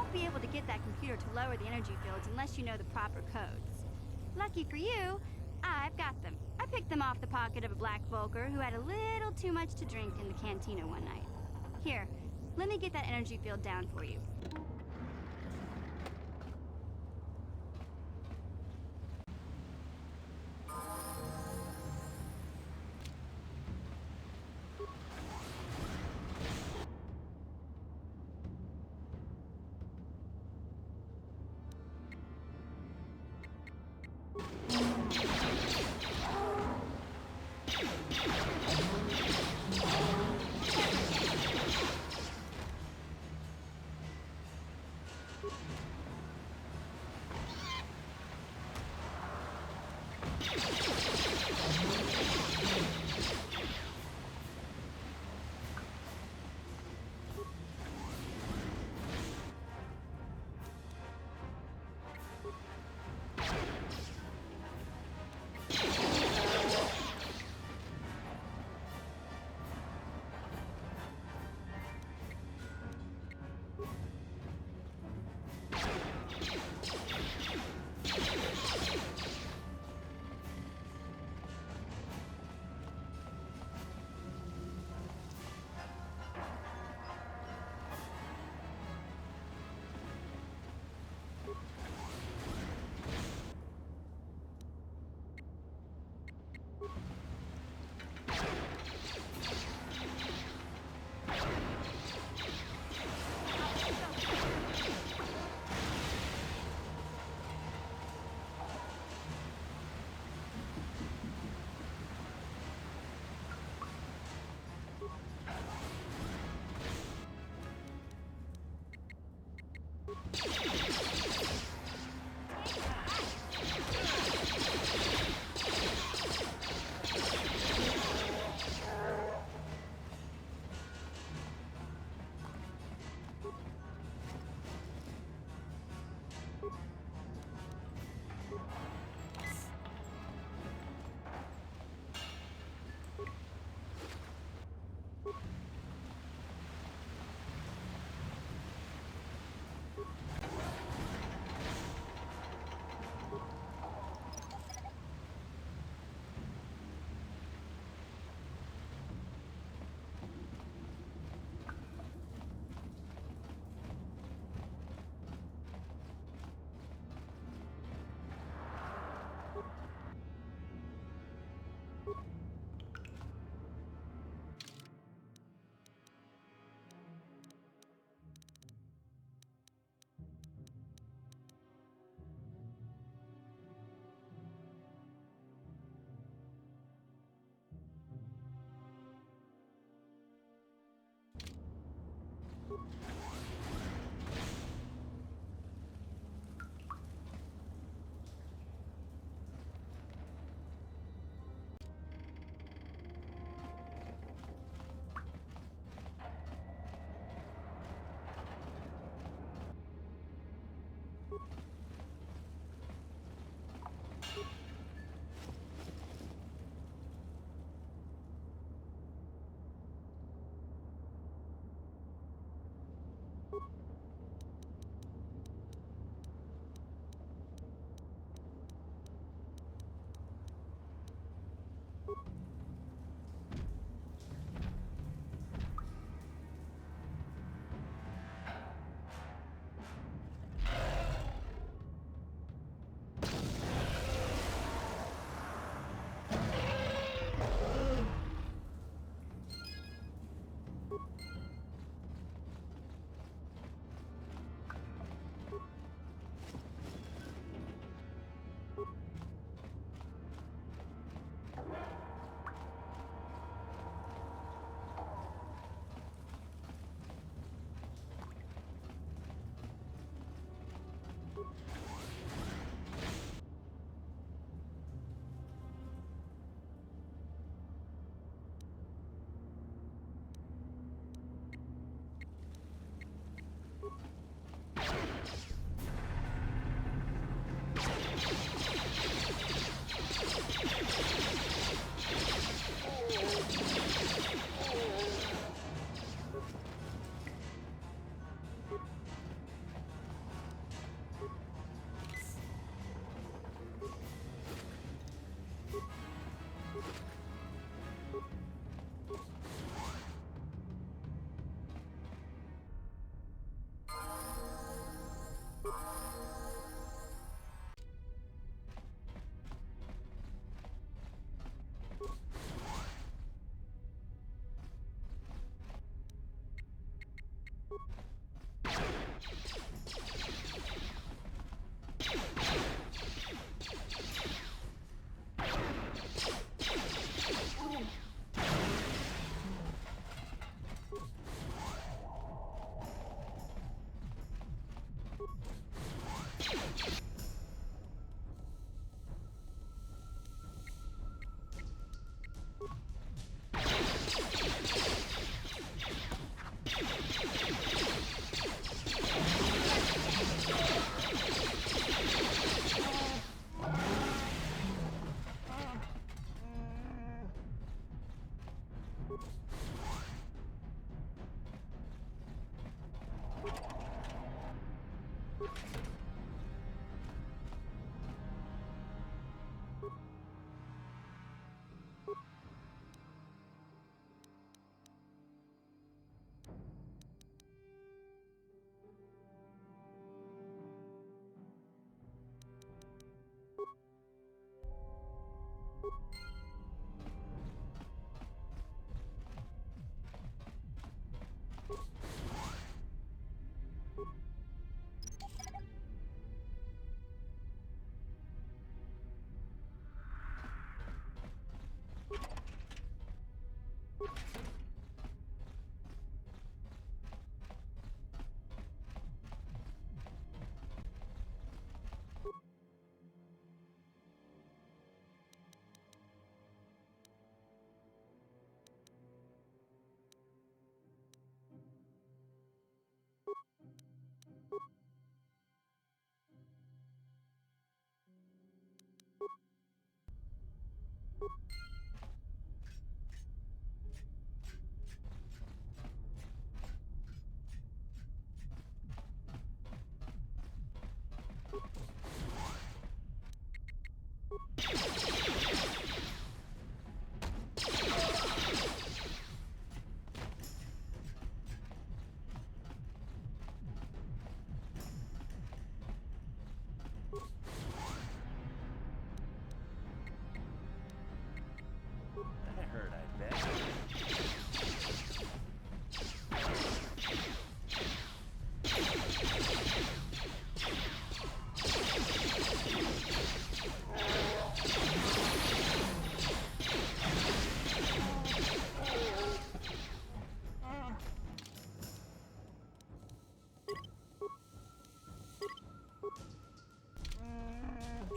won't be able to get that computer to lower the energy fields unless you know the proper codes. Lucky for you, I've got them. I picked them off the pocket of a black Volker who had a little too much to drink in the cantina one night. Here, let me get that energy field down for you.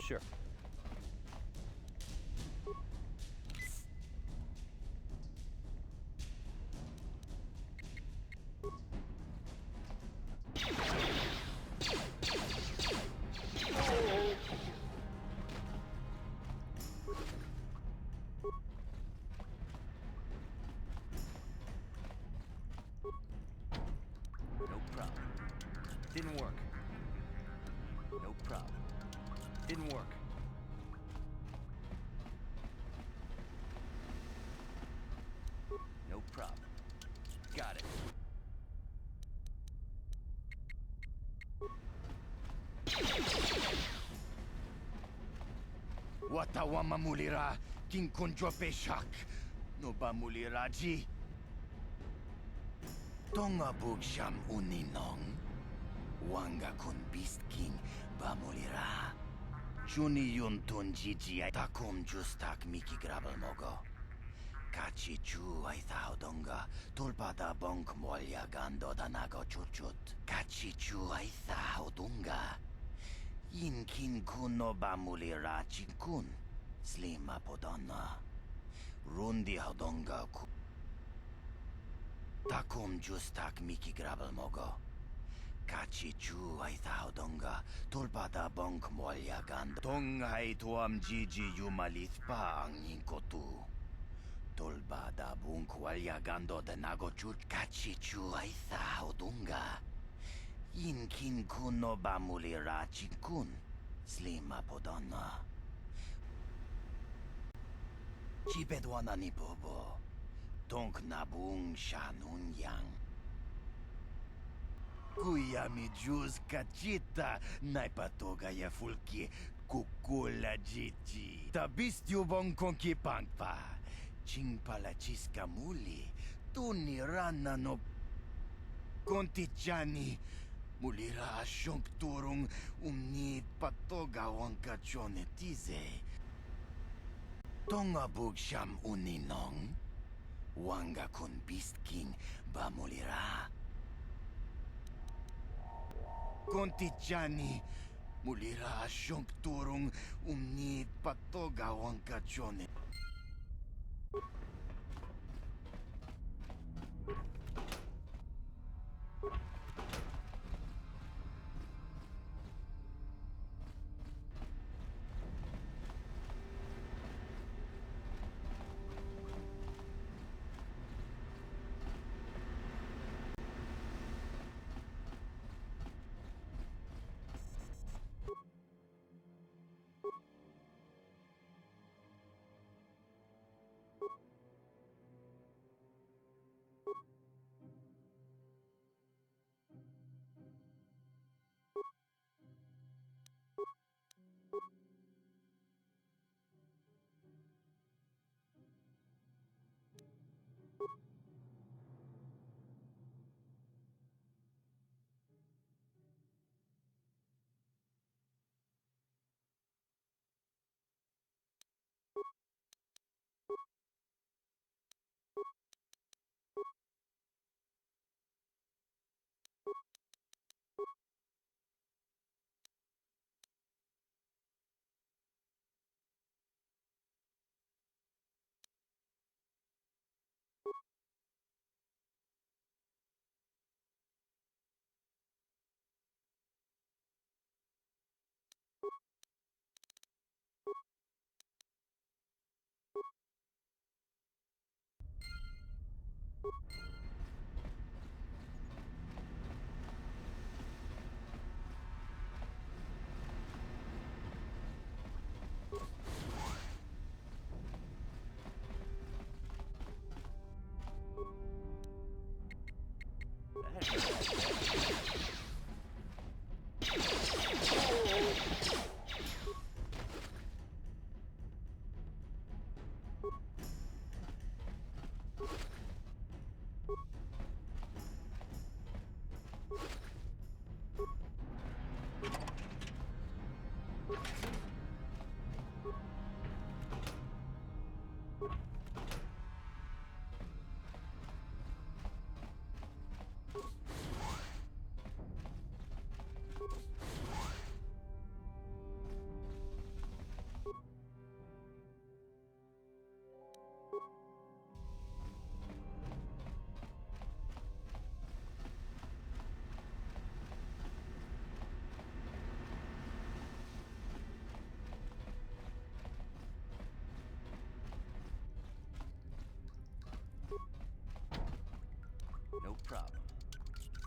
Sure. No problem. Didn't work. No problem. Didn't work. No problem. Got it. Watawa mamulira king kunjo peshak. No ba muliraji. Tonga bugsham uninong. Wanga kun beast king ba mulira. Juni yun tun jiji ay takum justak miki grabal mogo. Kachi chu ay donga tulpada bonk molya gando danago churchut. Kachi chu ay donga. Yinkin kuno bamulira chinkun. Slima podonna. Rundi hodonga ku. Takum justak miki grabal mogo. Kachi chu ay donga tulpada bonk molya gando. Tongay tuam jiji yumalit pa ang yinkotu. Tulpada bonk molya gando danago church. Kachi chu ay donga. Yinkin kuno bamulira chinkun. Slima podonna. Chipedwana ni bobo. Tonk nabung shanun yang. Kuyami jus kachita. Naipatoga ya fulki. Kukula jiji. Tabistyo bong konki pangpa. Chingpala chiska muli. Tunirana no. Kontichani. Mulira asyong turong umni patoga wang kachone tize. Tonga bugsham uninong. Wanga kun beast king ba mulira. Kontichani. Mulira asyong turong umni patoga wang kachone.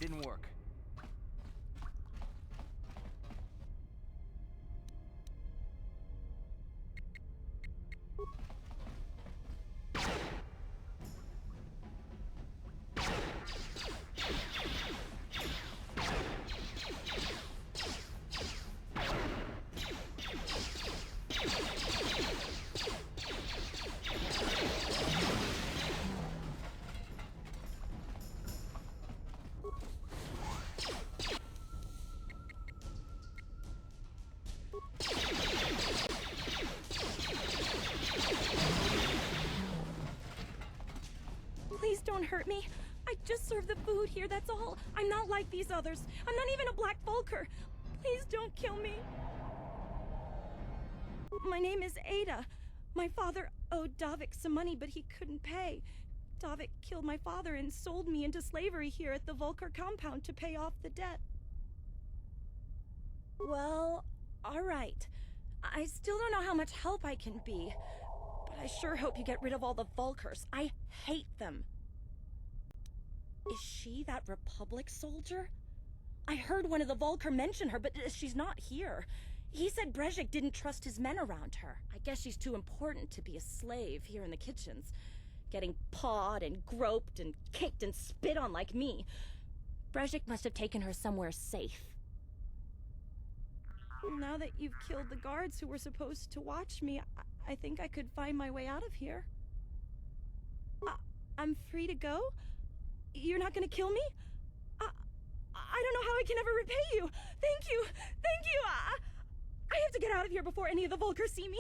Didn't work. Please don't hurt me. I just serve the food here, that's all. I'm not like these others. I'm not even a Black Vulker. Please don't kill me. My name is Ada. My father owed Davik some money, but he couldn't pay. Davik killed my father and sold me into slavery here at the Vulker compound to pay off the debt. Well, all right. I still don't know how much help I can be, but I sure hope you get rid of all the Vulkers. I hate them. Is she that Republic soldier? I heard one of the Vulker mention her, but she's not here. He said Brezhik didn't trust his men around her. I guess she's too important to be a slave here in the kitchens, getting pawed and groped and kicked and spit on like me. Brezhik must have taken her somewhere safe. Now that you've killed the guards who were supposed to watch me, I think I could find my way out of here. I'm free to go? You're not gonna kill me? I don't know how I can ever repay you. Thank you. Thank you. I have to get out of here before any of the Vulkers see me.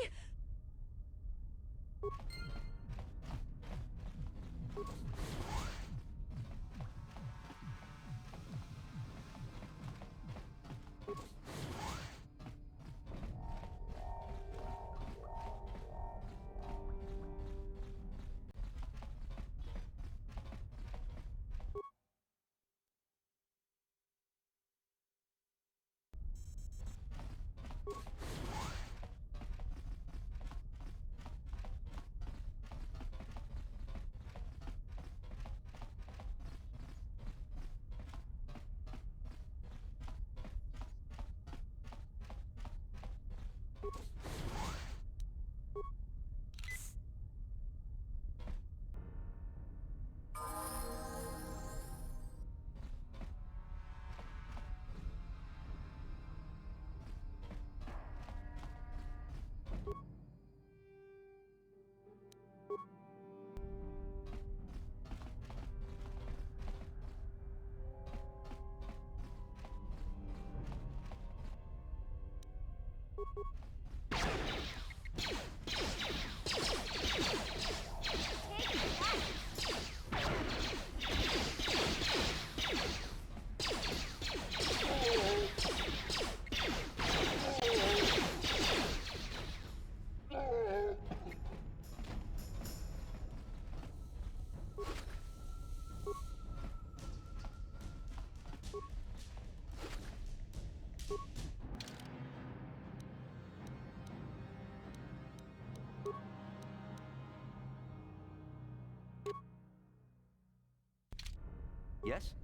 Yes?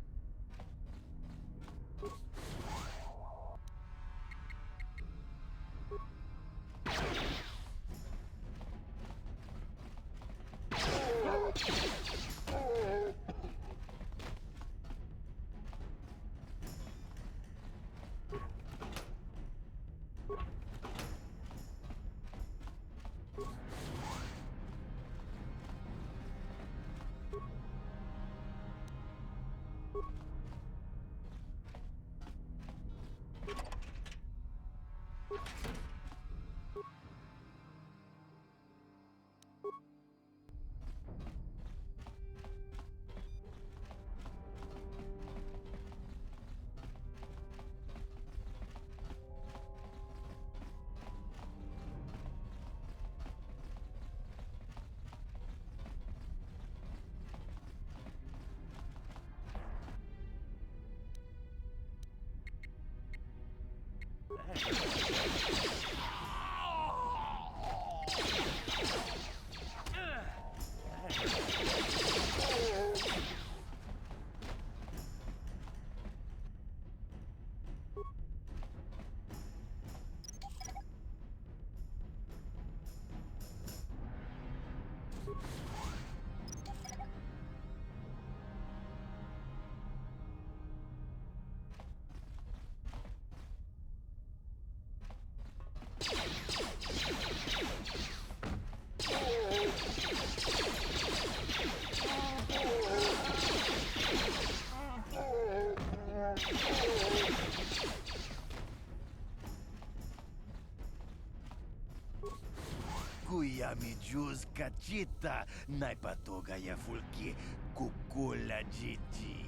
Kuya mi juz kachita naipatoga ya fulki kukula jiji.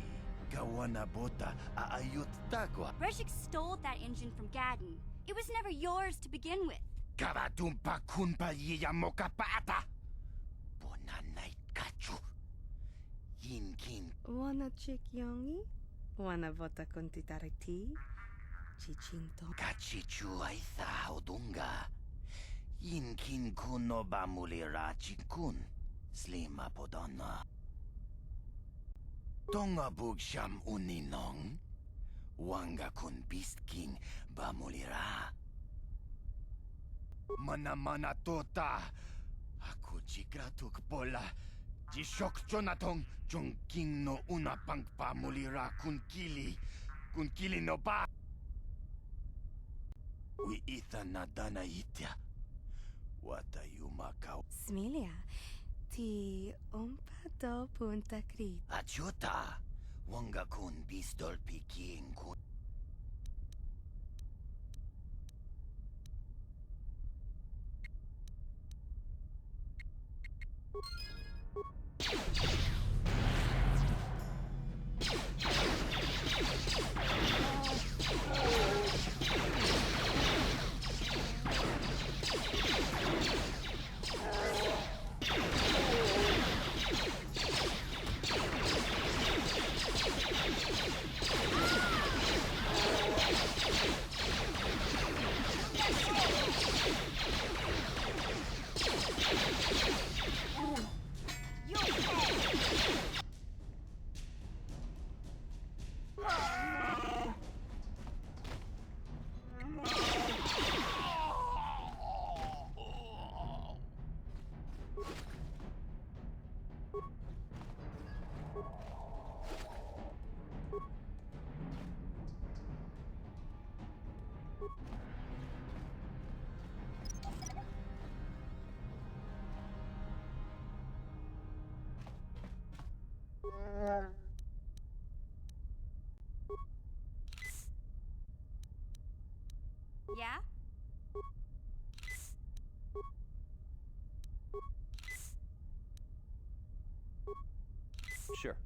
Kawana bota aayot tagwa. Reshik stole that engine from Gadden. It was never yours to begin with. Kabatumpa kunpa yiya mokapata. Bonanay kachu. Yinkin Wanna chick yongi? Wanna vota con titariti? Chichinto. kachichu aitha odunga. Yinkin kuno bamulira chikun. Slima podonna. Tonga bugsham uninong. Wanga kun beast king bamulira. Mana tota. Aku jigratuk pola. Jishok Jonatong Jong king no una pang pamulira kun kili no ba. We ita na dana itya. Wata yumakau. Smilia, ti umpa do punta crit. Achuta. Wanga kun bistol piking kun. Yeah? Sure.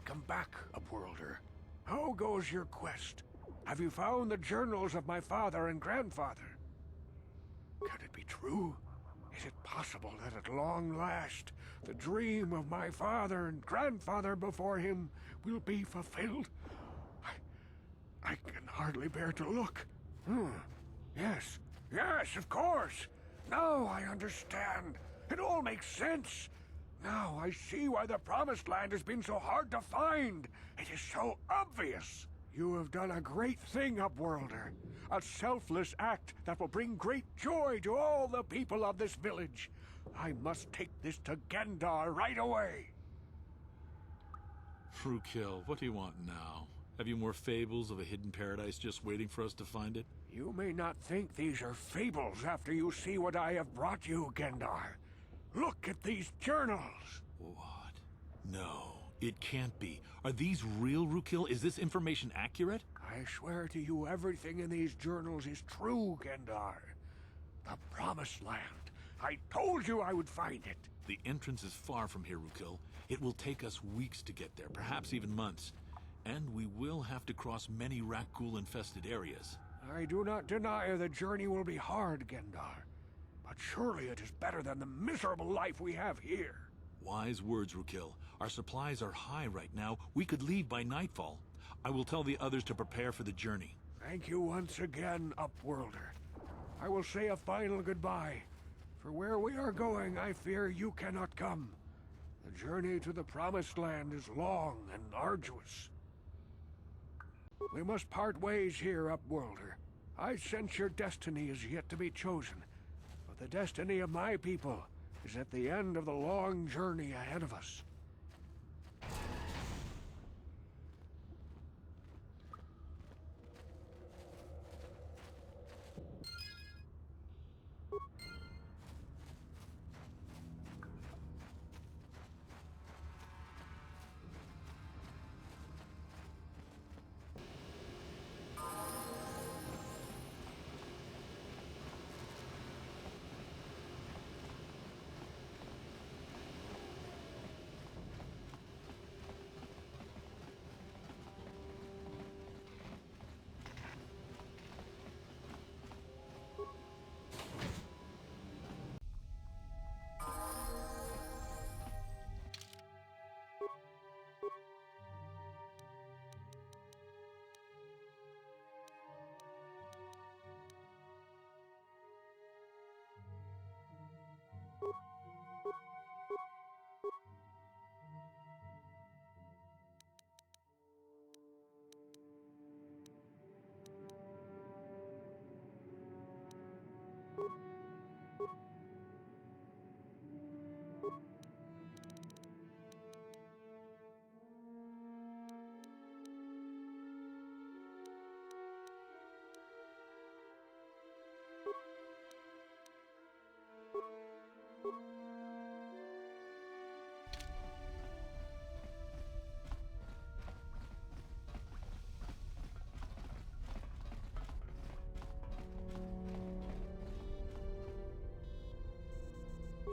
Welcome back, Upworlder. How goes your quest? Have you found the journals of my father and grandfather? Can it be true? Is it possible that at long last, the dream of my father and grandfather before him will be fulfilled? I can hardly bear to look. Yes, of course. Now I understand. It all makes sense. Now I see why the Promised Land has been so hard to find. It is so obvious. You have done a great thing, Upworlder. A selfless act that will bring great joy to all the people of this village. I must take this to Gendar right away. Rukil, what do you want now? Have you more fables of a hidden paradise just waiting for us to find it? You may not think these are fables after you see what I have brought you, Gendar. Look at these journals. What? No, it can't be. Are these real, Rukil? Is this information accurate? I swear to you everything in these journals is true, Gendar. The Promised Land. I told you I would find it. The entrance is far from here, Rukil. It will take us weeks to get there, perhaps even months. And we will have to cross many Rakghoul-infested areas. I do not deny the journey will be hard, Gendar. But surely it is better than the miserable life we have here. Wise words, Rukil. Our supplies are high right now. We could leave by nightfall. I will tell the others to prepare for the journey. Thank you once again, Upworlder. I will say a final goodbye. For where we are going, I fear you cannot come. The journey to the Promised Land is long and arduous. We must part ways here, Upworlder. I sense your destiny is yet to be chosen. But the destiny of my people is at the end of the long journey ahead of us.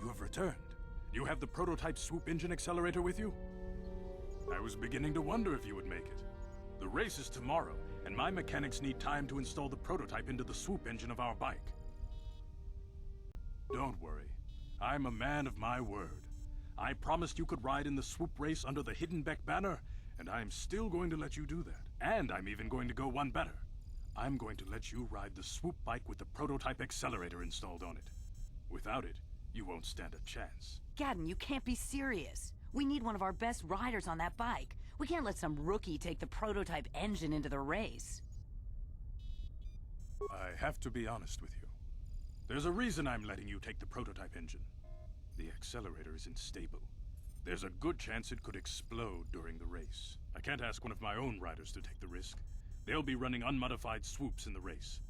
You have returned. You have the prototype swoop engine accelerator with you? I was beginning to wonder if you would make it. The race is tomorrow, and my mechanics need time to install the prototype into the swoop engine of our bike. Don't worry. I'm a man of my word. I promised you could ride in the swoop race under the Hidden Beck banner, and I'm still going to let you do that. And I'm even going to go one better. I'm going to let you ride the swoop bike with the prototype accelerator installed on it. Without it, you won't stand a chance. Gadden, you can't be serious. We need one of our best riders on that bike. We can't let some rookie take the prototype engine into the race. I have to be honest with you. There's a reason I'm letting you take the prototype engine. The accelerator isn't stable. There's a good chance it could explode during the race. I can't ask one of my own riders to take the risk. They'll be running unmodified swoops in the race.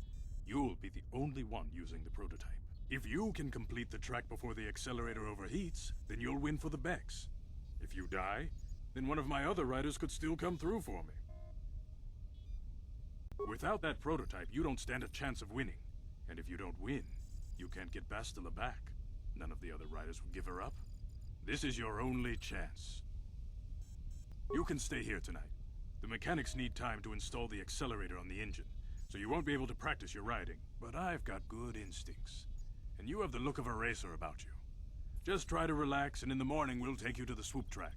You'll be the only one using the prototype. If you can complete the track before the accelerator overheats, then you'll win for the Becks. If you die, then one of my other riders could still come through for me. Without that prototype, you don't stand a chance of winning. And if you don't win, you can't get Bastila back. None of the other riders would give her up. This is your only chance. You can stay here tonight. The mechanics need time to install the accelerator on the engine, so you won't be able to practice your riding. But I've got good instincts, and you have the look of a racer about you. Just try to relax, and in the morning we'll take you to the swoop track.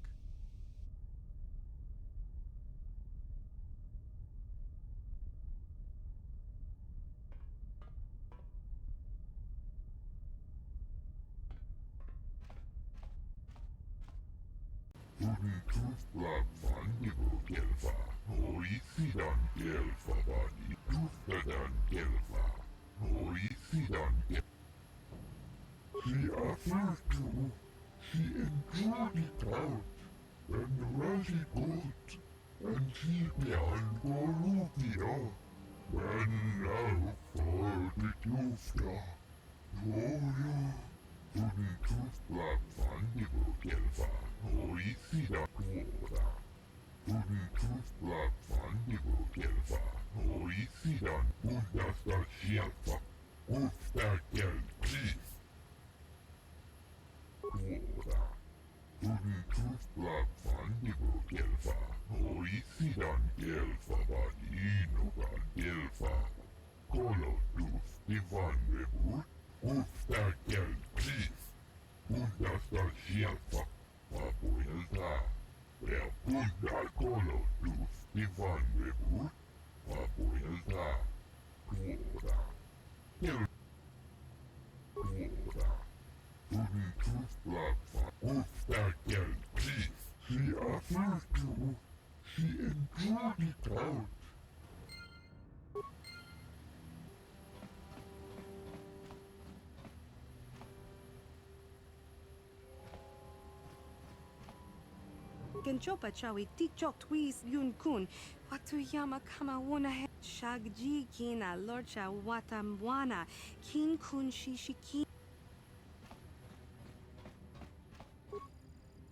Genchopa chawi tikchok twis yun kun. Watuyama kama wona he shagji kina lorcha watamwana. Kin kun shishiki.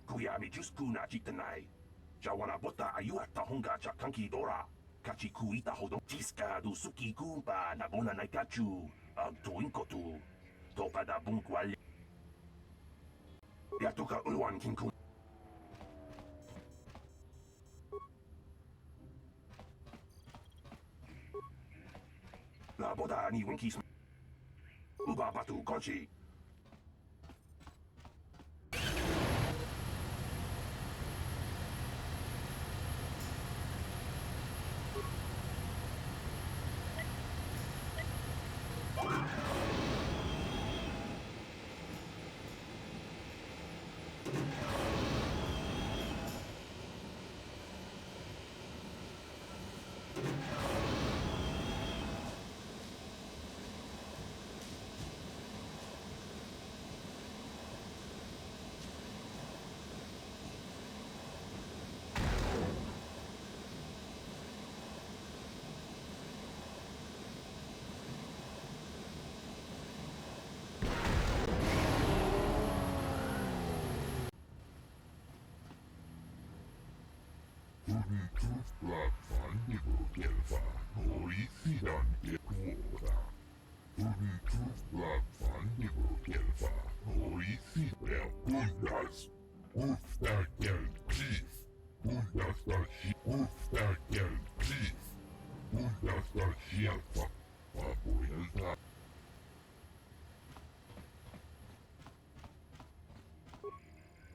Kuyami just kuna chitanai. Jawana bota ayuata honga chakanki dora. Kachi kuita hodon chiska du suki kumpa na bona naikachu. Tuinkotu. Topa da bunkwal. Yatoka ulwan kinkun. La boda ni winkis. Uba batu konchi.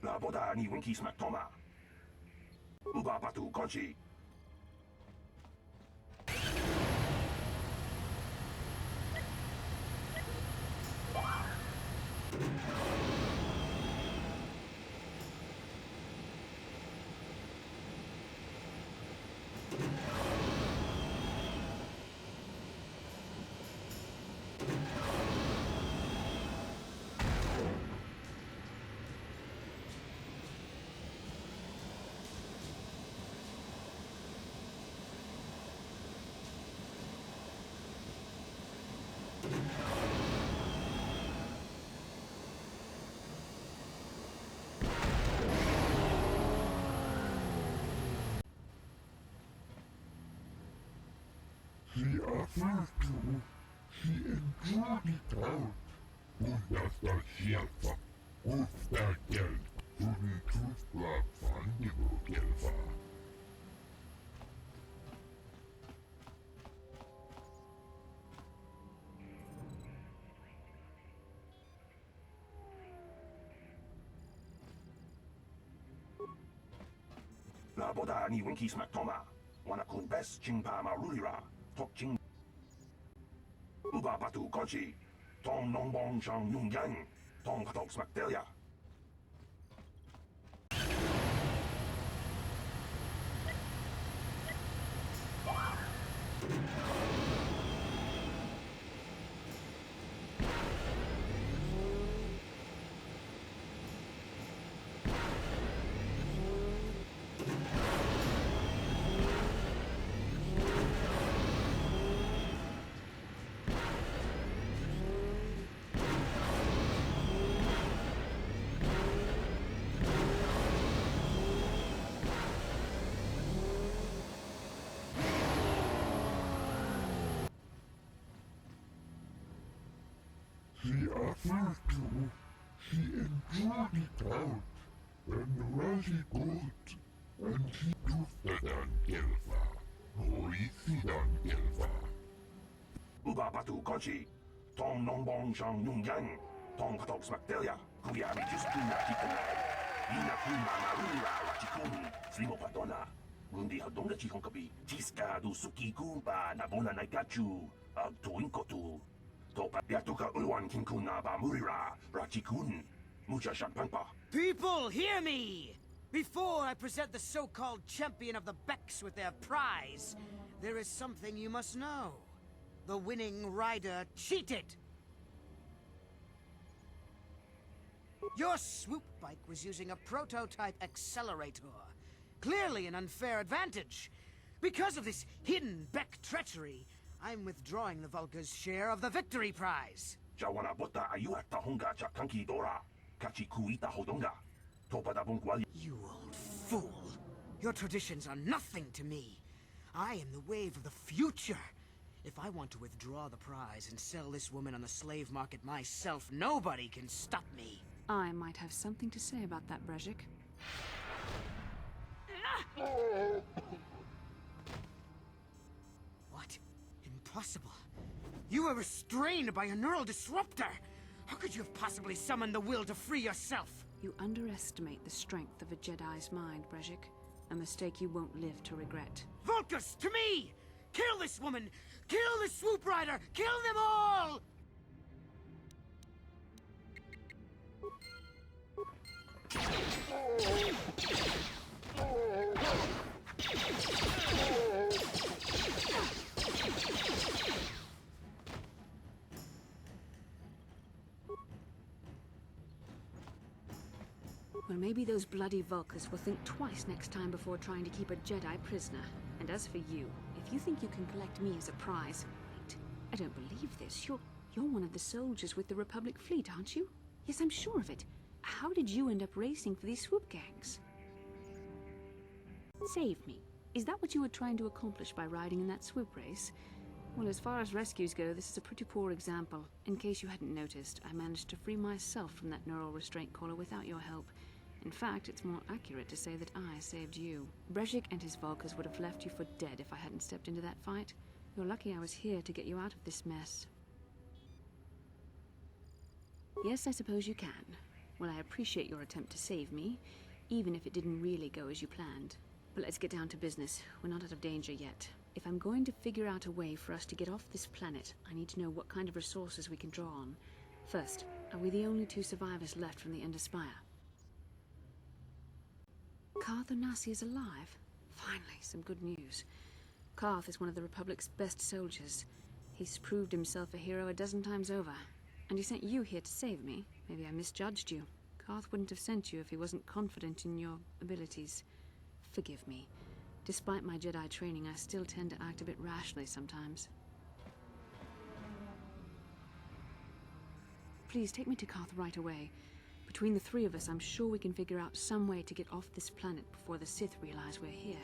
La boda ni winkis maktoma. Uba batu konchi. Geld. boda ni winki smack toma. Wana kun best chingpa marulira. Tok ching. Uba batu kochi. Tong nongbong shang nung yang. Tong katok smack delia. She offered to. She enjoyed it out. And really good. And she duftadan gelva. Hoisidan gelva. Uba batu kochi. Tong nongbong shang nung yang. Tong katok smack delia. Kuya mi just kuna kitanai. Ina kuna marulira wachikun. Slimo patona. Gundi hadonga chikon kabi. Jiska du suki kumpa na bona naikachu. Ag tuinkotu. Topa yatuka ulwan kinkuna ba murira. Rachikun. Mucha shampangpa. People, hear me! Before I present the so-called champion of the Becks with their prize, there is something you must know. The winning rider cheated! Your swoop bike was using a prototype accelerator. Clearly an unfair advantage. Because of this hidden Beck treachery, I'm withdrawing the Vulca's share of the victory prize. Jawana bota ayuata honga cha kanki dora. Kachi kuita hodonga. Topa da bungwali. You old fool. Your traditions are nothing to me. I am the wave of the future. If I want to withdraw the prize and sell this woman on the slave market myself, nobody can stop me. I might have something to say about that, Brezhik. What? Impossible. You were restrained by a neural disruptor. How could you have possibly summoned the will to free yourself? You underestimate the strength of a Jedi's mind, Brezhik. A mistake you won't live to regret. Vulcus, to me! Kill this woman! Kill the swoop rider! Kill them all! Well, maybe those bloody Vulcans will think twice next time before trying to keep a Jedi prisoner. And as for you, if you think you can collect me as a prize... Wait, I don't believe this. You're one of the soldiers with the Republic fleet, aren't you? Yes, I'm sure of it. How did you end up racing for these swoop gangs? Save me. Is that what you were trying to accomplish by riding in that swoop race? Well, as far as rescues go, this is a pretty poor example. In case you hadn't noticed, I managed to free myself from that neural restraint collar without your help. In fact, it's more accurate to say that I saved you. Brezhik and his Vulcans would have left you for dead if I hadn't stepped into that fight. You're lucky I was here to get you out of this mess. Yes, I suppose you can. Well, I appreciate your attempt to save me, even if it didn't really go as you planned. But let's get down to business. We're not out of danger yet. If I'm going to figure out a way for us to get off this planet, I need to know what kind of resources we can draw on. First, are we the only two survivors left from the Ender Spire? KotOR is alive. Finally, some good news. KotOR is one of the Republic's best soldiers. He's proved himself a hero a dozen times over. And he sent you here to save me. Maybe I misjudged you. KotOR wouldn't have sent you if he wasn't confident in your abilities. Forgive me. Despite my Jedi training, I still tend to act a bit rashly sometimes. Please take me to KotOR right away. Between the three of us, I'm sure we can figure out some way to get off this planet before the Sith realize we're here.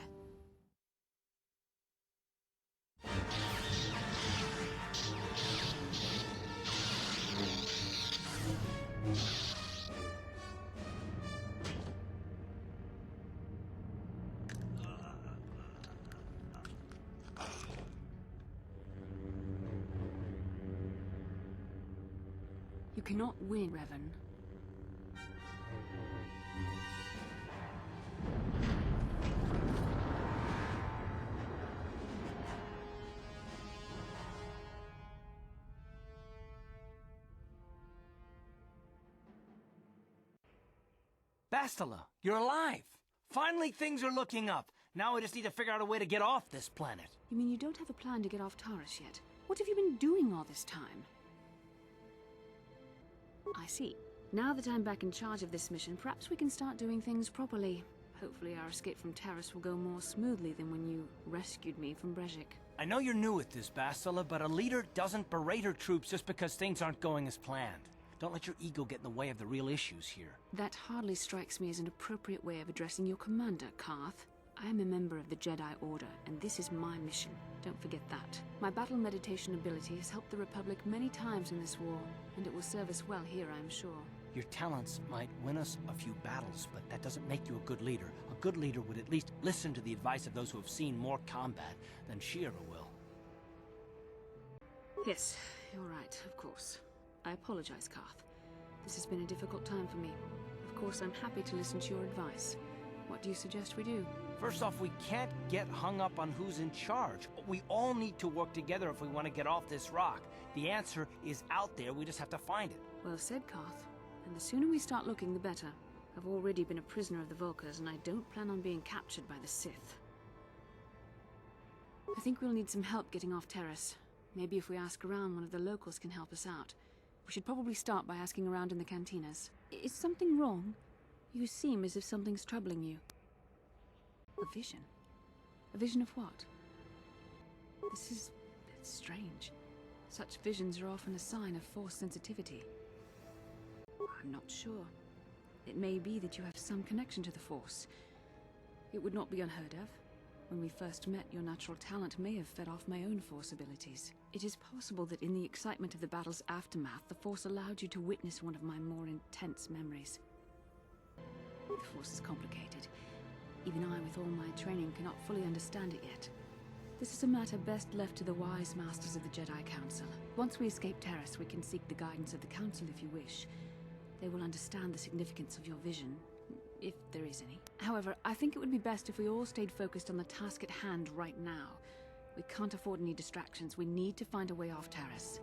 You cannot win, Revan. Bastila, you're alive! Finally, things are looking up. Now I just need to figure out a way to get off this planet. You mean you don't have a plan to get off Taris yet? What have you been doing all this time? I see. Now that I'm back in charge of this mission, perhaps we can start doing things properly. Hopefully our escape from Taris will go more smoothly than when you rescued me from Brejik. I know you're new at this, Bastila, but a leader doesn't berate her troops just because things aren't going as planned. Don't let your ego get in the way of the real issues here. That hardly strikes me as an appropriate way of addressing your commander, Karth. I am a member of the Jedi Order, and this is my mission. Don't forget that. My battle meditation ability has helped the Republic many times in this war, and it will serve us well here, I'm sure. Your talents might win us a few battles, but that doesn't make you a good leader. A good leader would at least listen to the advice of those who have seen more combat than she ever will. Yes, you're right, of course. I apologize, Karth. This has been a difficult time for me. Of course, I'm happy to listen to your advice. What do you suggest we do? First off, we can't get hung up on who's in charge. We all need to work together if we want to get off this rock. The answer is out there, we just have to find it. Well said, Karth. And the sooner we start looking, the better. I've already been a prisoner of the Vulkars, and I don't plan on being captured by the Sith. I think we'll need some help getting off Taris. Maybe if we ask around, one of the locals can help us out. We should probably start by asking around in the cantinas. Is something wrong? You seem as if something's troubling you. A vision? A vision of what? It's strange. Such visions are often a sign of Force sensitivity. I'm not sure. It may be that you have some connection to the Force. It would not be unheard of. When we first met, your natural talent may have fed off my own Force abilities. It is possible that in the excitement of the battle's aftermath, the Force allowed you to witness one of my more intense memories. The Force is complicated. Even I, with all my training, cannot fully understand it yet. This is a matter best left to the wise masters of the Jedi Council. Once we escape Taris, we can seek the guidance of the Council if you wish. They will understand the significance of your vision, if there is any. However, I think it would be best if we all stayed focused on the task at hand right now. We can't afford any distractions. We need to find a way off Taris.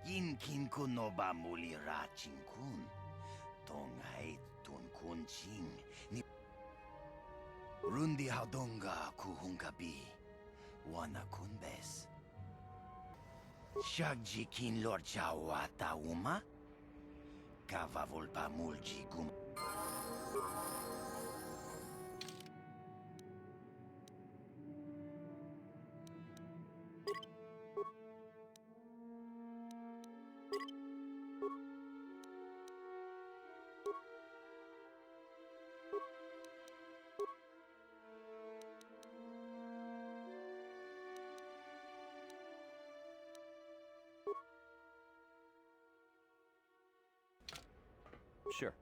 Yinkin kun no ba muli ra ching kun. Tongai tun kun ching. Ni Rundi haudonga kuhungabi. Wana kunbes. Shagji kin lord chawata uma. Kava volpa mulji gum. Sure.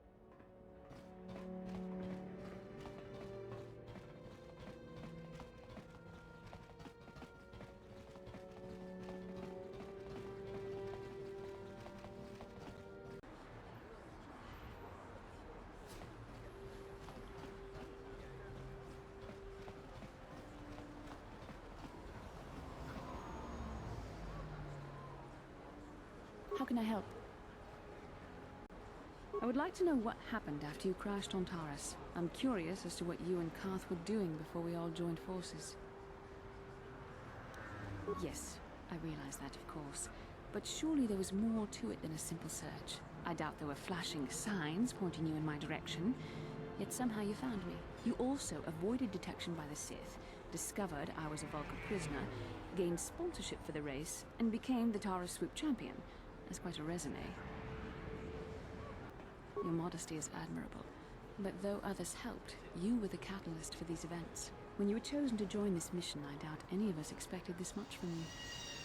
How can I help? I would like to know what happened after you crashed on Taris. I'm curious as to what you and Karth were doing before we all joined forces. Yes, I realize that, of course. But surely there was more to it than a simple search. I doubt there were flashing signs pointing you in my direction. Yet somehow you found me. You also avoided detection by the Sith, discovered I was a Vulcan prisoner, gained sponsorship for the race, and became the Taris Swoop champion. That's quite a resume. Your modesty is admirable. But though others helped, you were the catalyst for these events. When you were chosen to join this mission, I doubt any of us expected this much from you.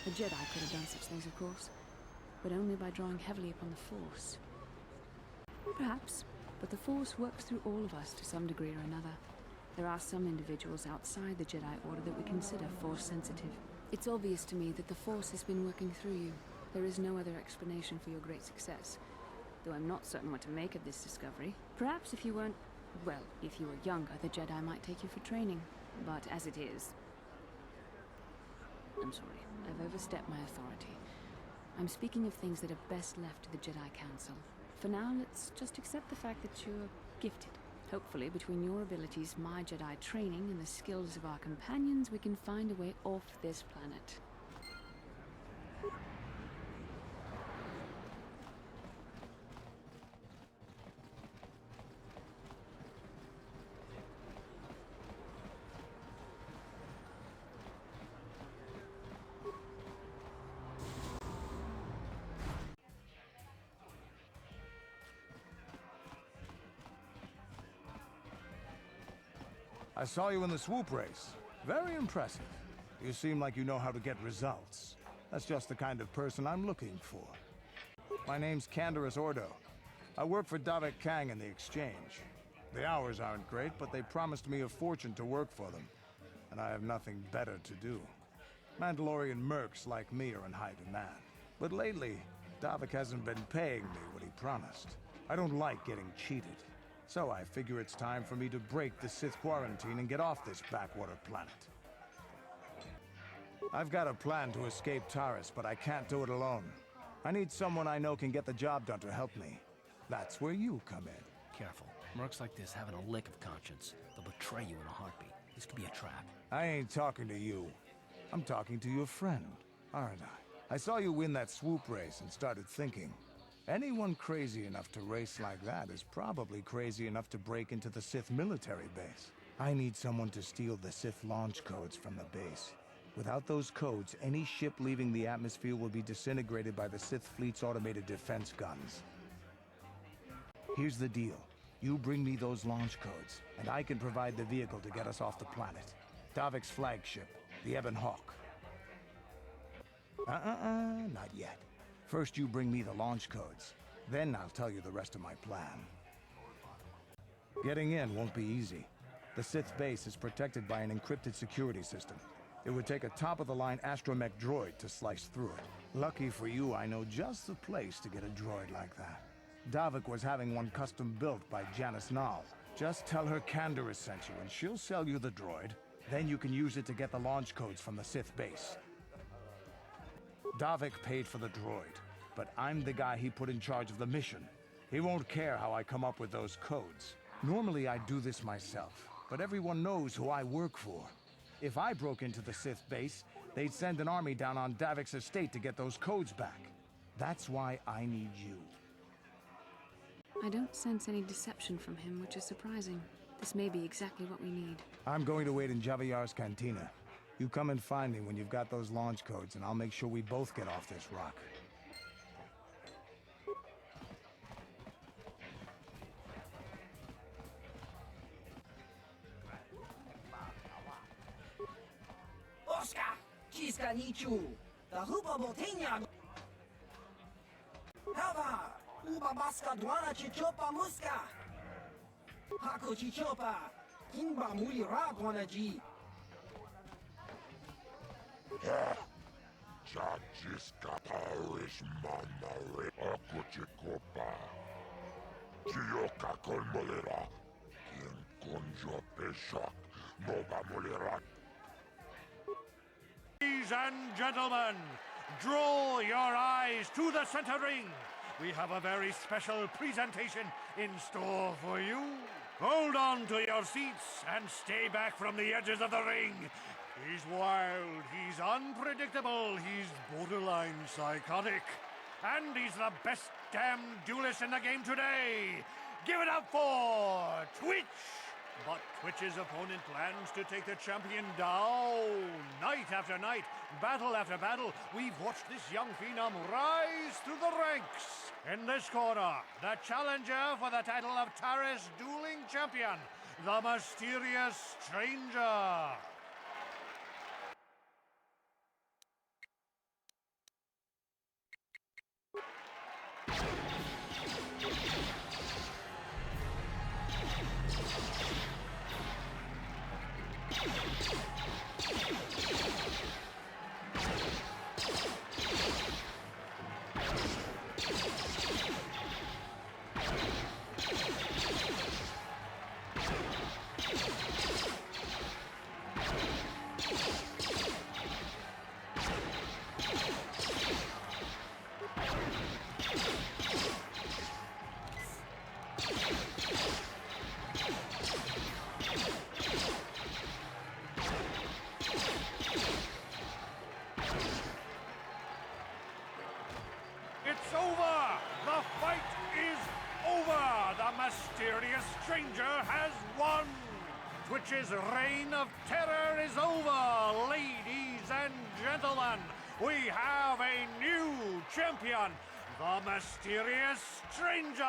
A Jedi could have done such things, of course, but only by drawing heavily upon the Force. Perhaps, but the Force works through all of us to some degree or another. There are some individuals outside the Jedi Order that we consider Force-sensitive. It's obvious to me that the Force has been working through you. There is no other explanation for your great success. Though I'm not certain what to make of this discovery. Perhaps if you weren't... well, if you were younger, the Jedi might take you for training. But as it is, I'm sorry. I've overstepped my authority. I'm speaking of things that are best left to the Jedi Council. For now, let's just accept the fact that you're gifted. Hopefully, between your abilities, my Jedi training, and the skills of our companions, we can find a way off this planet. I saw you in the swoop race. Very impressive. You seem like you know how to get results. That's just the kind of person I'm looking for. My name's Taris Ordo. I work for Davik Kang in the Exchange. The hours aren't great, but they promised me a fortune to work for them. And I have nothing better to do. Mandalorian mercs like me are in high demand. But lately, Davik hasn't been paying me what he promised. I don't like getting cheated. So I figure it's time for me to break the Sith quarantine and get off this backwater planet. I've got a plan to escape Taris, but I can't do it alone. I need someone I know can get the job done to help me. That's where you come in. Careful. Mercs like this haven't a lick of conscience. They'll betray you in a heartbeat. This could be a trap. I ain't talking to you. I'm talking to your friend, aren't I? I saw you win that swoop race and started thinking, anyone crazy enough to race like that is probably crazy enough to break into the Sith military base. I need someone to steal the Sith launch codes from the base. Without those codes, any ship leaving the atmosphere will be disintegrated by the Sith fleet's automated defense guns. Here's the deal. You bring me those launch codes, and I can provide the vehicle to get us off the planet. Davik's flagship, the Ebon Hawk. Not yet. First you bring me the launch codes. Then I'll tell you the rest of my plan. Getting in won't be easy. The Sith base is protected by an encrypted security system. It would take a top-of-the-line astromech droid to slice through it. Lucky for you, I know just the place to get a droid like that. Davik was having one custom built by Janice Nall. Just tell her Taris sent you, and she'll sell you the droid. Then you can use it to get the launch codes from the Sith base. Davik paid for the droid, but I'm the guy he put in charge of the mission. He won't care how I come up with those codes. Normally I'd do this myself, but everyone knows who I work for. If I broke into the Sith base, they'd send an army down on Davik's estate to get those codes back. That's why I need you. I don't sense any deception from him, which is surprising. This may be exactly what we need. I'm going to wait in Javier's cantina. You come and find me when you've got those launch codes, and I'll make sure we both get off this rock. Oscar! Kiska Nichu! The Hupa Botenia! Hava! Uba Baska Dwana Chichopa Muska! Haku Chichopa! Kimba Muli Ragwanaji! Chachiska Taris Mamare Akuchikopa. Chioka Kolmolera. Quien conjo peshak. Moba Molera. Ladies and gentlemen, draw your eyes to the center ring. We have a very special presentation in store for you. Hold on to your seats and stay back from the edges of the ring. He's wild, he's unpredictable, he's borderline psychotic. And he's the best damn duelist in the game today. Give it up for Twitch! But Twitch's opponent plans to take the champion down. Night after night, battle after battle, we've watched this young phenom rise through the ranks. In this corner, the challenger for the title of Taris Dueling Champion, the mysterious stranger. witch's reign of terror is over, ladies and gentlemen. We have a new champion, the mysterious stranger.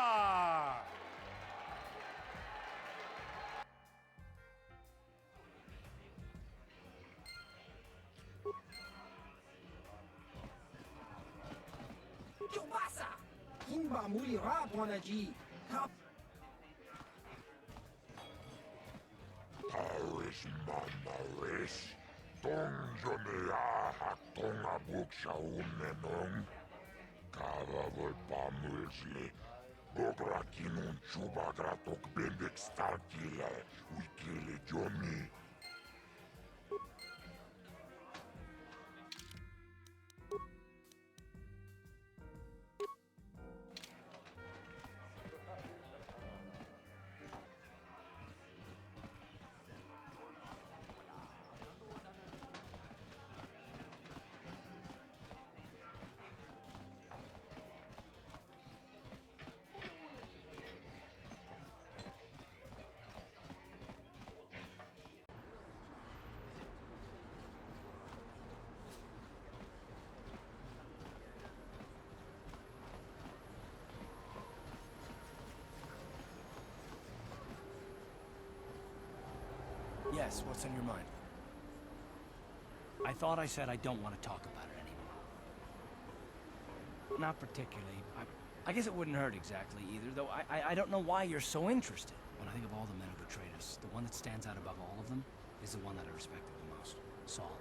Chupasa! Kimba muli rap wanaji. Taris mamaris. Tong jonea hatong abuk sa unenong. Kavavol pamulsli. Bogra kinun chuba gratok Bendak starkila. Wikile Johnny. Yes, what's on your mind? I thought I said I don't want to talk about it anymore. Not particularly. I guess it wouldn't hurt exactly either, though I don't know why you're so interested. When I think of all the men who betrayed us, the one that stands out above all of them is the one that I respected the most. Saul.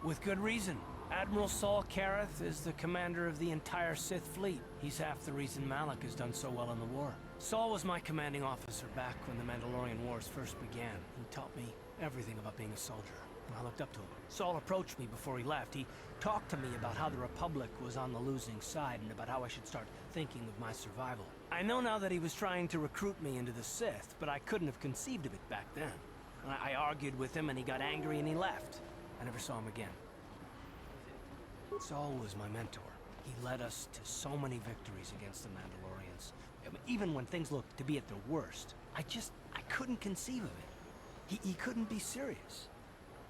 With good reason. Admiral Saul Kareth is the commander of the entire Sith fleet. He's half the reason Malak has done so well in the war. Saul was my commanding officer back when the Mandalorian Wars first began. He taught me everything about being a soldier, and I looked up to him. Saul approached me before he left. He talked to me about how the Republic was on the losing side and about how I should start thinking of my survival. I know now that he was trying to recruit me into the Sith, but I couldn't have conceived of it back then. I argued with him and he got angry and he left. I never saw him again. Saul was my mentor. He led us to so many victories against the Mandalorians. I mean, even when things looked to be at their worst, I couldn't conceive of it. He couldn't be serious.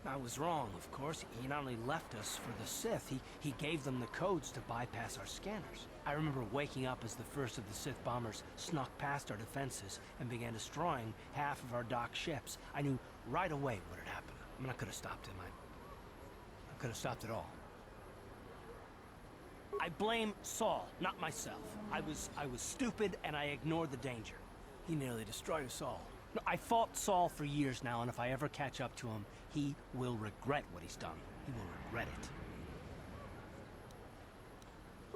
I was wrong, of course. He not only left us for the Sith, he gave them the codes to bypass our scanners. I remember waking up as the first of the Sith bombers snuck past our defenses and began destroying half of our docked ships. I knew right away what had happened. I mean, I could have stopped him. I could have stopped it all. I blame Saul, not myself. I was stupid and I ignored the danger. He nearly destroyed us all. No, I fought Saul for years now, and if I ever catch up to him, he will regret what he's done. He will regret it.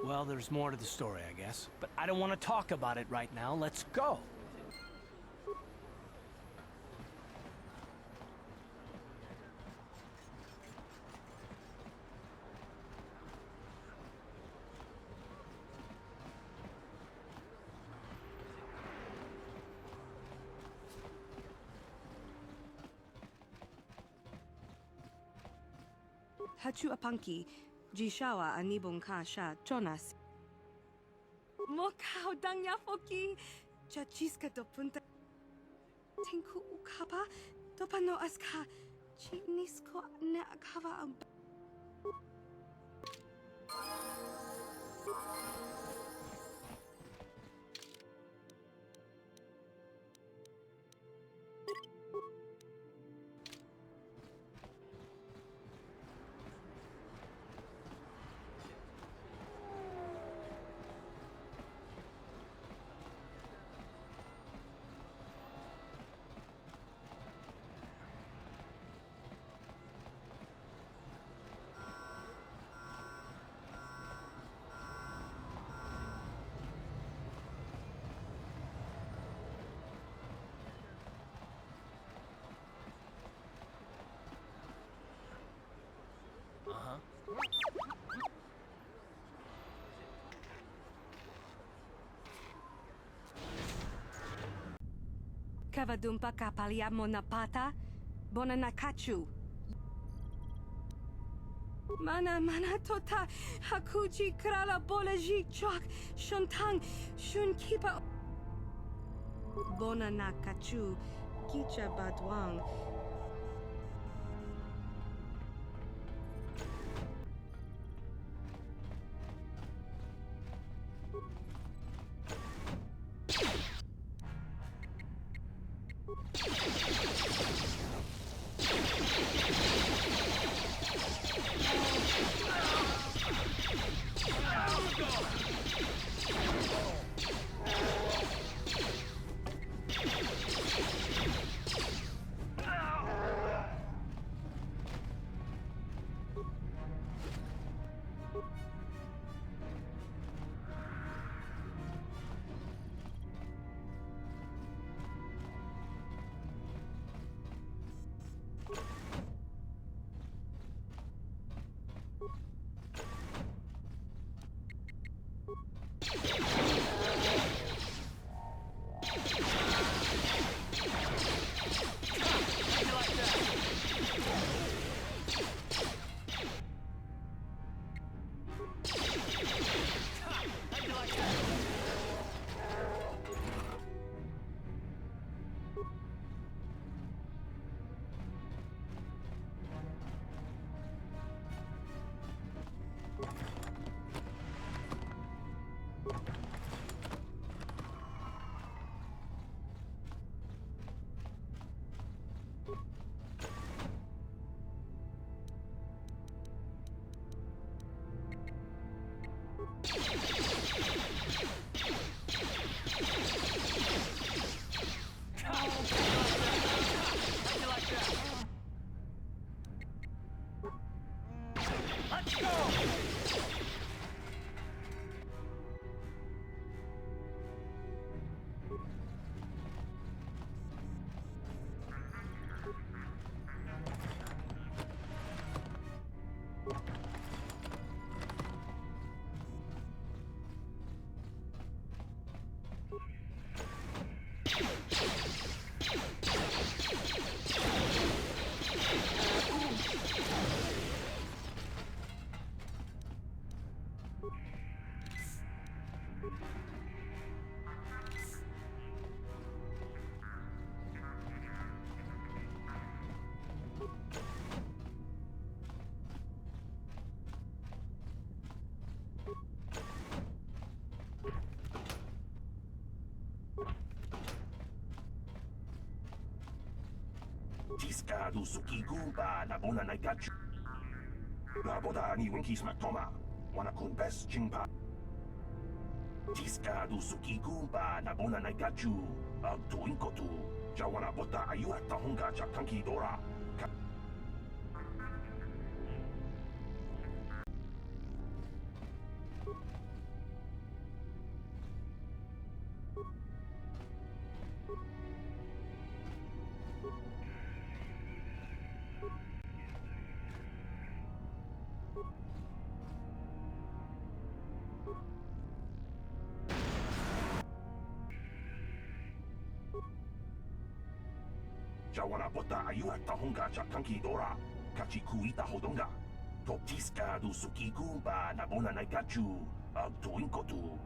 Well, there's more to the story, I guess. But I don't want to talk about it right now. Let's go. Hachu apanki, jishawa anibong ka sha chonas. Mokao dangya foki, chachiska do punta. Tinku ukapa, dopano aska, chinisko ne akava am. Kavadumpa kapaliamo na pata, bona nakachu. Mana tota, hakuji krala bolaji chok, shuntang, shun kipa. Bona Nakachu, Kicha Badwang. Tiska du suki gumba na bona naikachu. La boda ni winkis matoma. Wana kun best chingpa. Tiska du suki gumba na bona naikachu. Ag tuinkotu. Jawana bota ayu at tahunga chakanki dora. Jawana bota ayu at tahunga chakanki dora. Kachi kuita hodonga. Totiska du suki gumba na bona naikachu. Ag tuinkotu.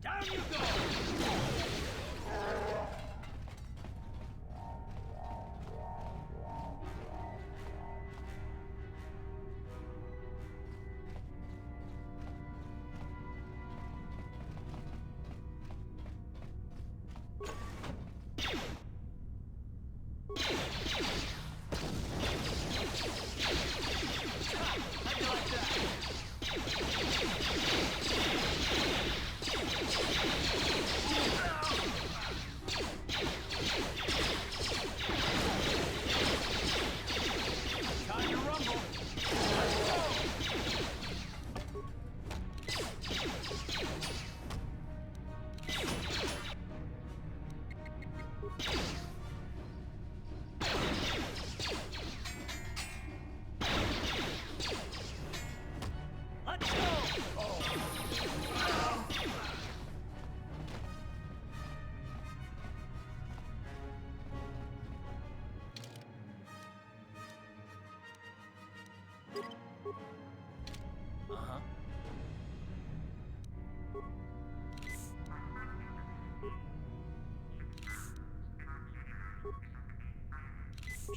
Down you go!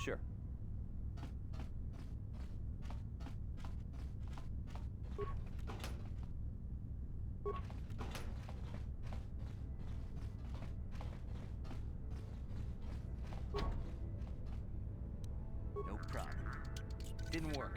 Sure. No problem. Didn't work.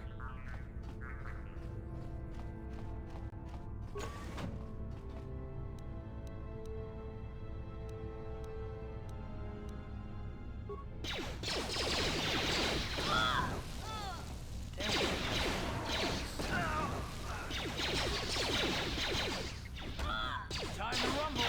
Time to rumble.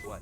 What? What?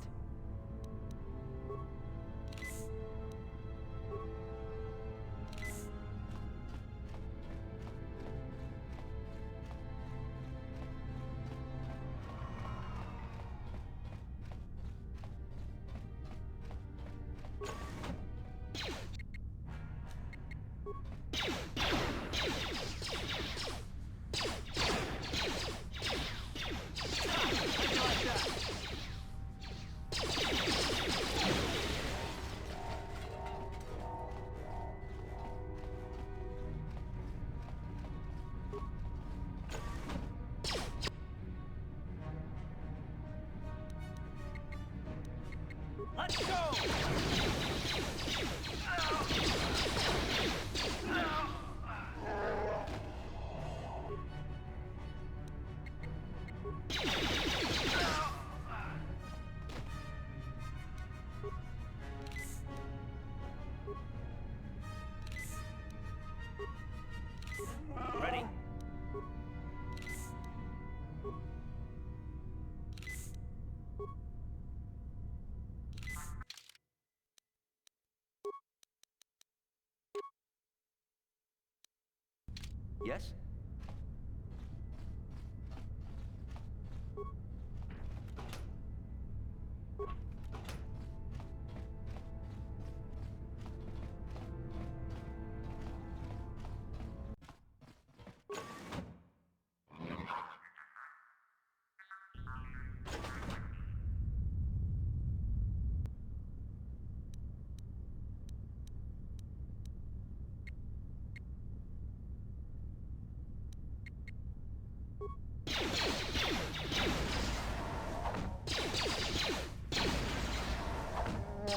Let's go! Ready? Yes?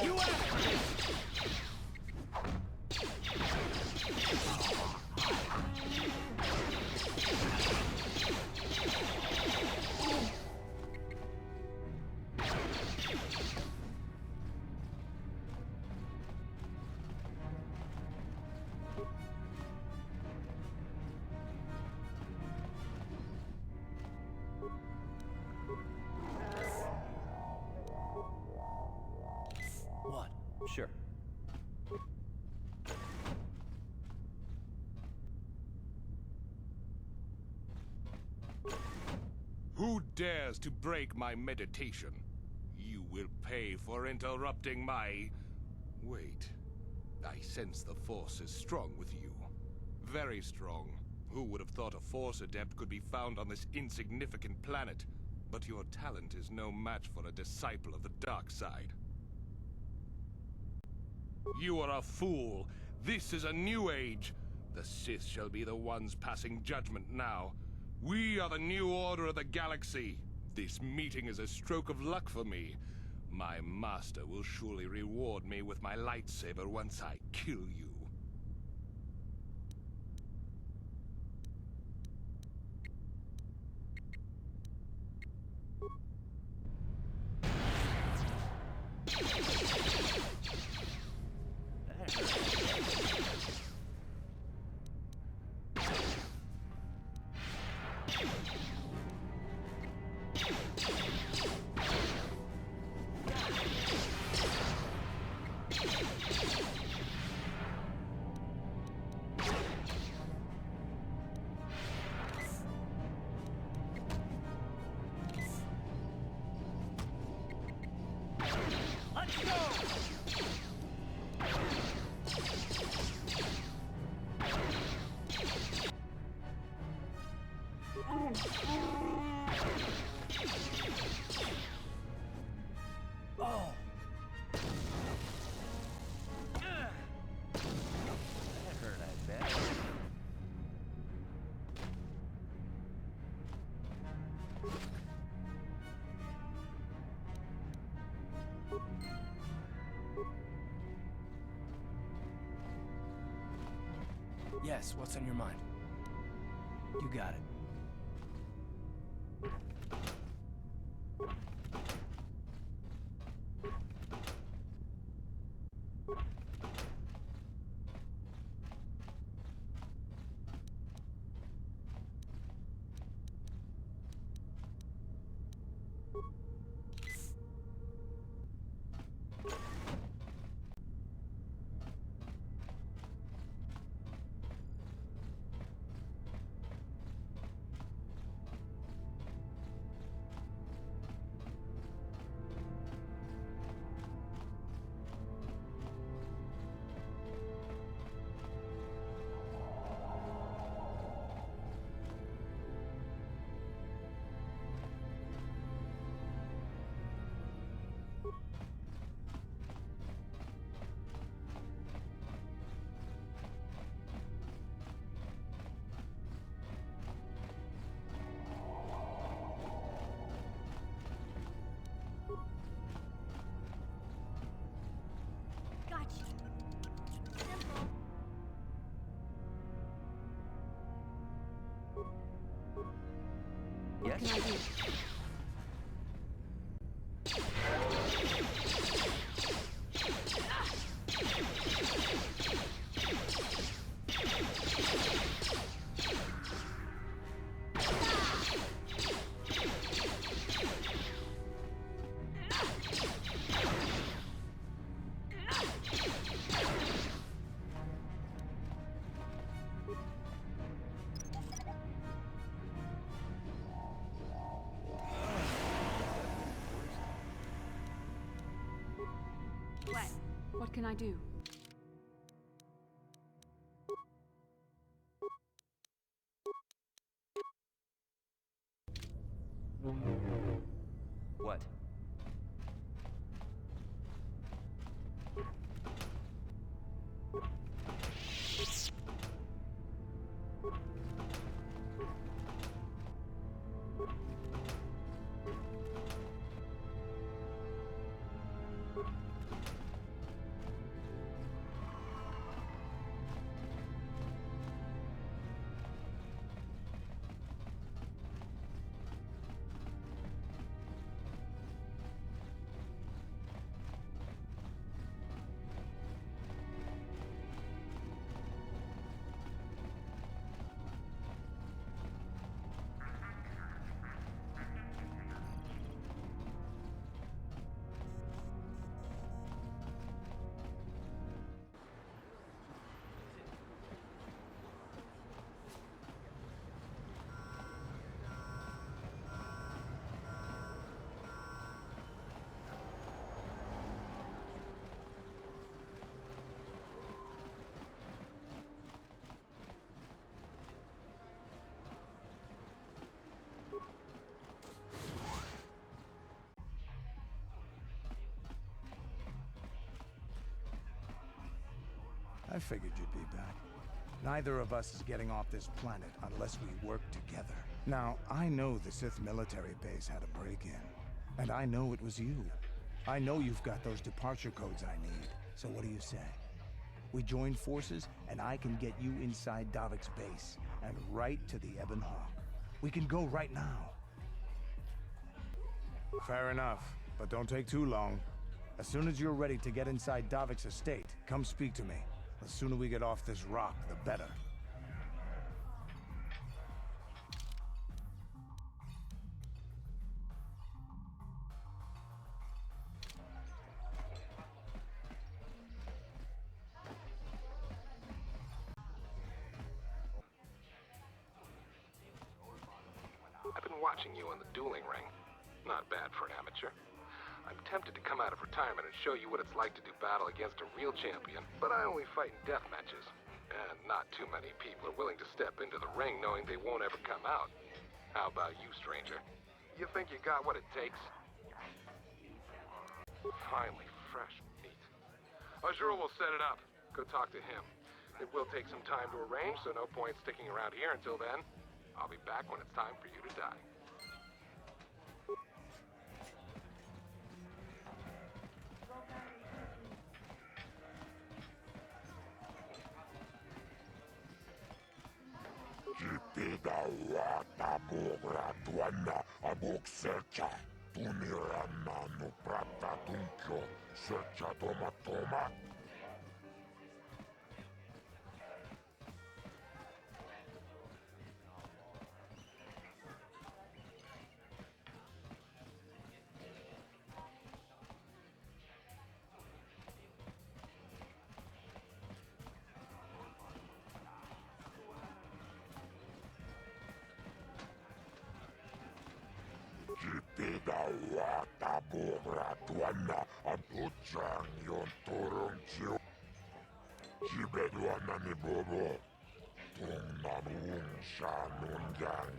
You asked for this! What? Sure. Who dares to break my meditation? You will pay for interrupting my... Wait. I sense the Force is strong with you. Very strong. Who would have thought a Force adept could be found on this insignificant planet? But your talent is no match for a disciple of the dark side. You are a fool. This is a new age. The Sith shall be the ones passing judgment now. We are the new order of the galaxy. This meeting is a stroke of luck for me. My master will surely reward me with my lightsaber once I kill you. Oh! That hurt, I bet. Yes, what's on your mind? You got it. What can I do? What can I do? What? I figured you'd be back. Neither of us is getting off this planet unless we work together. Now, I know the Sith military base had a break-in, and I know it was you. I know you've got those departure codes I need, so what do you say? We join forces, and I can get you inside Davik's base, and right to the Ebon Hawk. We can go right now. Fair enough, but don't take too long. As soon as you're ready to get inside Davik's estate, come speak to me. The sooner we get off this rock, the better. I've been watching you in the dueling ring. Not bad for an amateur. I'm tempted to come out of retirement and show you what it's like to do battle against a real champion, but I only fight in death matches. And not too many people are willing to step into the ring knowing they won't ever come out. How about you, stranger? You think you got what it takes? Finally, fresh meat. Azura will set it up. Go talk to him. It will take some time to arrange, so no point sticking around here until then. I'll be back when it's time for you to die. Jipida wata bugra duana abuk sercha. Tuniramanu prata tunkyo sercha toma toma. Jipida wata bugra duana abuchang yon turung chiu. Jibeduana ni bobo. Tung nanung shanun yang.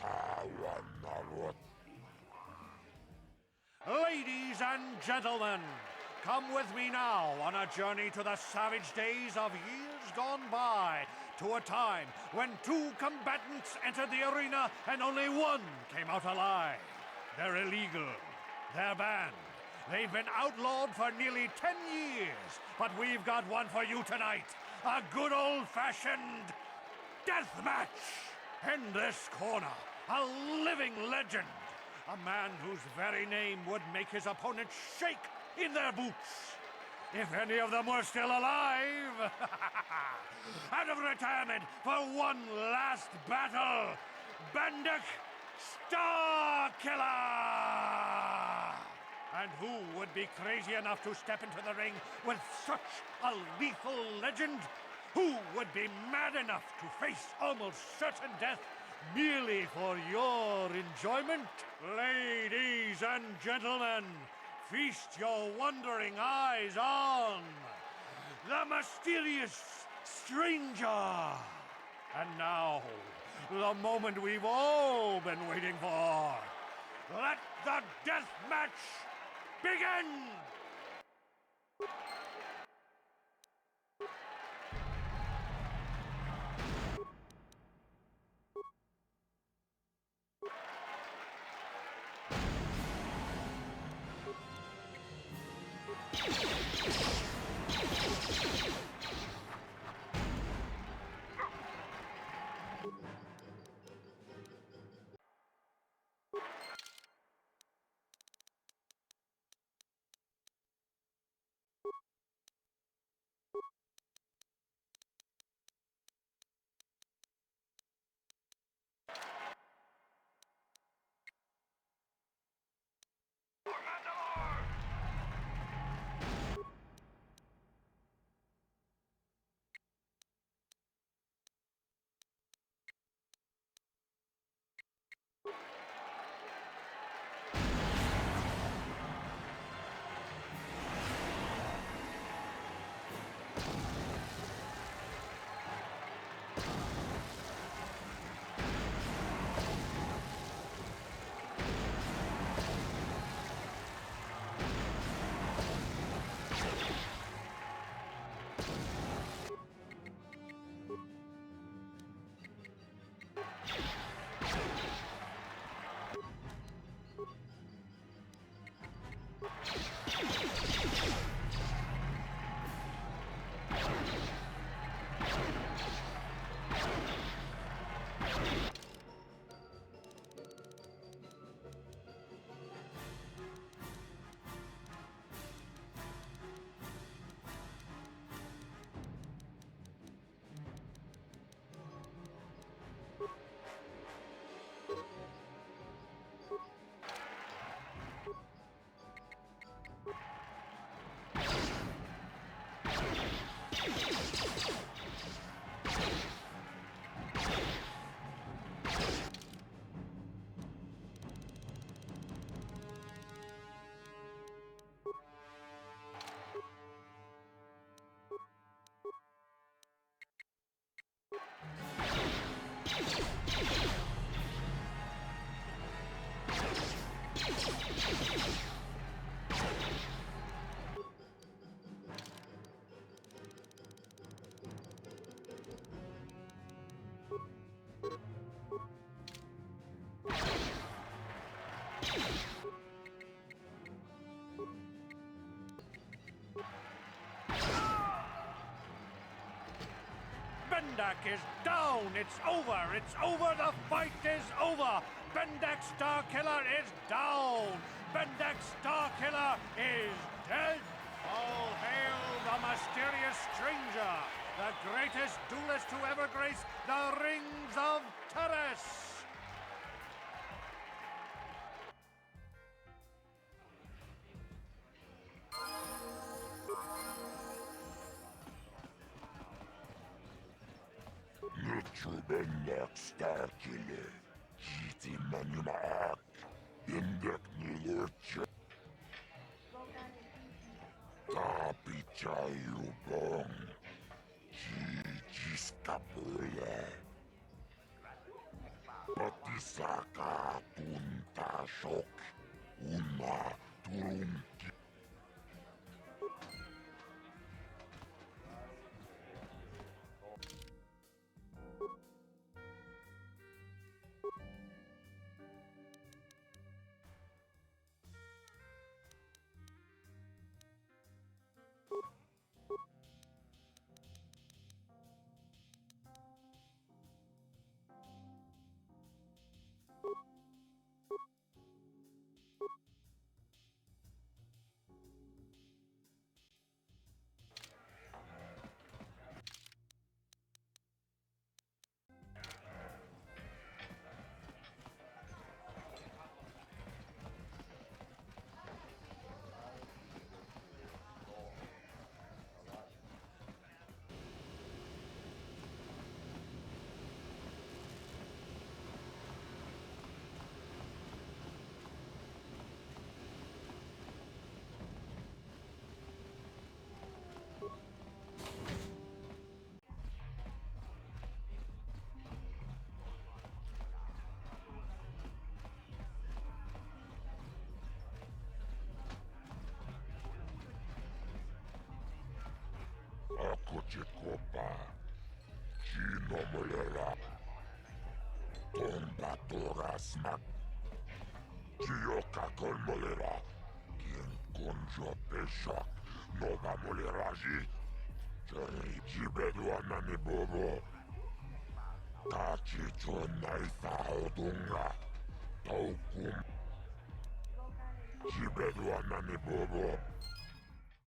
Awan narot. Ladies and gentlemen, come with me now on a journey to the savage days of years gone by, to a time when 2 combatants entered the arena and only 1 came out alive. They're illegal. They're banned. They've been outlawed for nearly 10 years, but we've got one for you tonight. A good old-fashioned death match. In this corner, a living legend. A man whose very name would make his opponents shake in their boots. If any of them were still alive. Out of retirement for one last battle, Bendak Star Killer! And who would be crazy enough to step into the ring with such a lethal legend? Who would be mad enough to face almost certain death merely for your enjoyment? Ladies and gentlemen, feast your wondering eyes on the mysterious stranger. And now, the moment we've all been waiting for. Let the death match begin! Bendak is down! It's over! It's over! The fight is over! Bendak Starkiller is down! Bendak Starkiller is dead! All hail the mysterious stranger! The greatest duelist to ever grace the rings of Taris! Little Bendak Starkiller, Jiti Manumaak, Bendak Nilurcha, Tapi Chayubong, Jiskapula, Patisaka Tuntashok, Uma Turunki. Ako Chikopa, Chino Molera, Tomba Torasmak, Chioka Kon Molera, Kien Konjo Peshak, Nova Moleraji, Chari Chibedwa Nani Bobo, Tachi Chonaitha Odunga, Taukum, Chibedwa Nani Bobo.